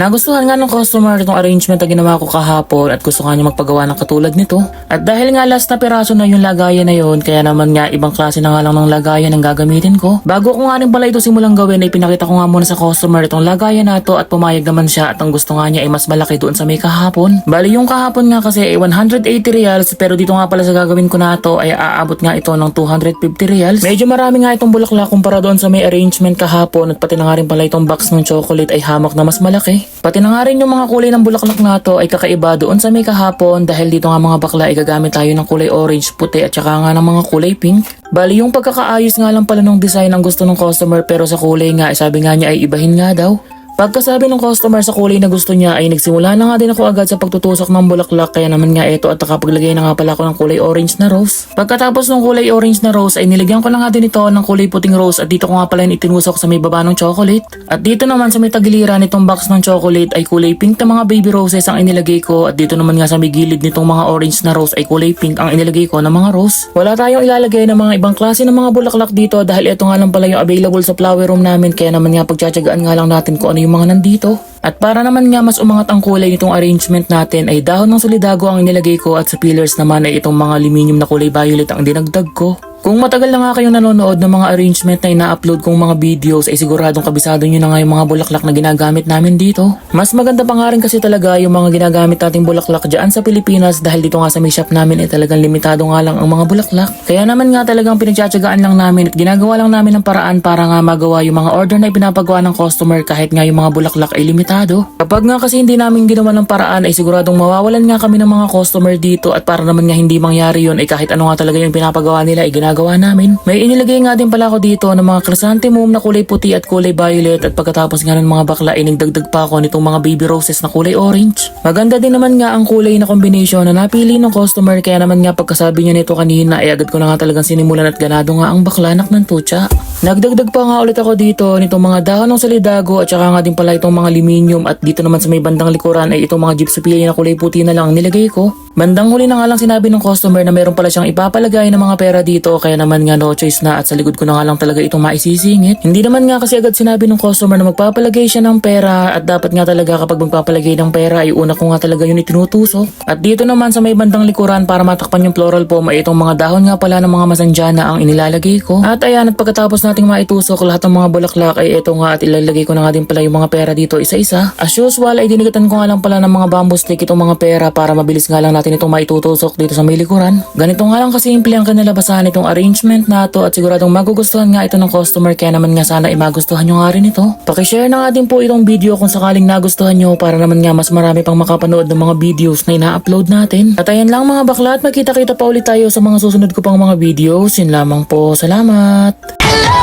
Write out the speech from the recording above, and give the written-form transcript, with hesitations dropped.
Nagustuhan nga ng customer itong arrangement na ginawa ko kahapon at gusto nga niya magpagawa ng katulad nito. At dahil nga last na piraso na yung lagayan na yun, kaya naman nga ibang klase na nga lang ng lagayan ang gagamitin ko. Bago ko nga rin pala ito simulang gawin ay pinakita ko nga muna sa customer itong lagayan na to at pumayag naman siya at ang gusto nga niya ay mas malaki doon sa may kahapon. Bali yung kahapon nga kasi ay 180 reals pero dito nga pala sa gagawin ko na to ay aabot nga ito ng 250 reals. Medyo marami nga itong bulaklak kumpara doon sa may arrangement kahapon at pati na nga rin pala itong box ng chocolate ay hamak na mas malaki. Pati na nga rin yung mga kulay ng bulaklak na to ay kakaiba doon sa may kahapon dahil dito nga mga bakla ay gagamit tayo ng kulay orange, puti at saka nga ng mga kulay pink. Bali yung pagkakaayos nga lang pala ng design ang gusto ng customer pero sa kulay nga sabi nga niya ay ibahin nga daw. Pagkasabi ng customer sa kulay na gusto niya ay nagsimula na nga din ako agad sa pagtutusok ng bulaklak kaya naman nga ito at nakapaglagay na nga pala ako ng kulay orange na rose. Pagkatapos ng kulay orange na rose ay nilagyan ko na nga din ito ng kulay puting rose at dito ko nga pala yung itinusok sa may baba ng chocolate. At dito naman sa may tagiliran nitong box ng chocolate ay kulay pink na mga baby roses ang inilagay ko at dito naman nga sa may gilid nitong mga orange na rose ay kulay pink ang inilagay ko ng mga rose. Wala tayong ilalagay ng mga ibang klase ng mga bulaklak dito dahil ito nga lang pala yung available sa flower room namin kaya naman nga pagtsatsagaan nga lang natin kung ano yung mga nandito. At para naman nga mas umangat ang kulay nitong arrangement natin ay dahon ng solidago ang inilagay ko at sa pillars naman ay itong mga aluminium na kulay violet ang dinagdag ko. Kung matagal na nga kayong nanonood ng mga arrangement na ina-upload kong mga videos ay siguradong kabisado nyo na nga yung mga bulaklak na ginagamit namin dito. Mas maganda pa nga rin kasi talaga yung mga ginagamit nating bulaklak dyan sa Pilipinas dahil dito nga sa may shop namin ay talagang limitado nga lang ang mga bulaklak. Kaya naman nga talagang pinagtsatsagaan lang namin at ginagawa lang namin ng paraan para nga magawa yung mga order na ipinapagawa ng customer kahit nga yung mga bulaklak ay limitado. Kapag nga kasi hindi namin ginawa ng paraan ay siguradong mawawalan nga kami ng mga customer dito at para naman nga hindi mangyari yun ay kahit ano nga talaga yung pinapagawa nila ay ginagawa namin. May inilagay nga din pala ako dito ng mga chrysanthemum na kulay puti at kulay violet at pagkatapos nga ng mga bakla ay nagdagdag pa ako nitong mga baby roses na kulay orange. Maganda din naman nga ang kulay na kombinasyon na napili ng customer kaya naman nga pagkasabi niya nito kanina ay agad ko na nga talagang sinimulan at ganado nga ang baklanak ng tutsa. Nagdagdag pa nga ulit ako dito nitong mga dahon ng solidago at saka nga din pala itong mga aluminium at dito naman sa may bandang likuran ay itong mga gypsophilia na kulay puti na lang ang nilagay ko. Bandang huli na nga lang sinabi ng customer na meron pala siyang ipapalagay ng mga pera dito kaya naman nga no choice na at sa likod ko na nga lang talaga itong maisisingit. Hindi naman nga kasi agad sinabi ng customer na magpapalagay siya ng pera at dapat nga talaga kapag magpapalagay ng pera ay una ko nga talaga yun itinutusok. At dito naman sa may bandang likuran para matakpan yung floral foam ay itong mga dahon nga pala ng mga masanjana ang inilalagay ko. At ayan at pagkatapos nating maitusok lahat ng mga bulaklak ay ito nga at ilalagay ko na nga din pala yung mga pera dito isa-isa. As usual ay dinigatan ko nga lang pala ng mga bamboo stick itong mga pera para mabilis nga lang natin itong maitutusok dito sa may likuran. Ganito nga lang kasimple ang kinalabasan itong arrangement na to at siguradong magugustuhan nga ito ng customer kaya naman nga sana ay magustuhan nyo nga rin ito. Pakishare na nga din po itong video kung sakaling nagustuhan nyo para naman nga mas marami pang makapanood ng mga videos na ina-upload natin. At ayan lang mga bakla at magkita-kita pa ulit tayo sa mga susunod ko pang mga videos. Yun lamang po. Salamat!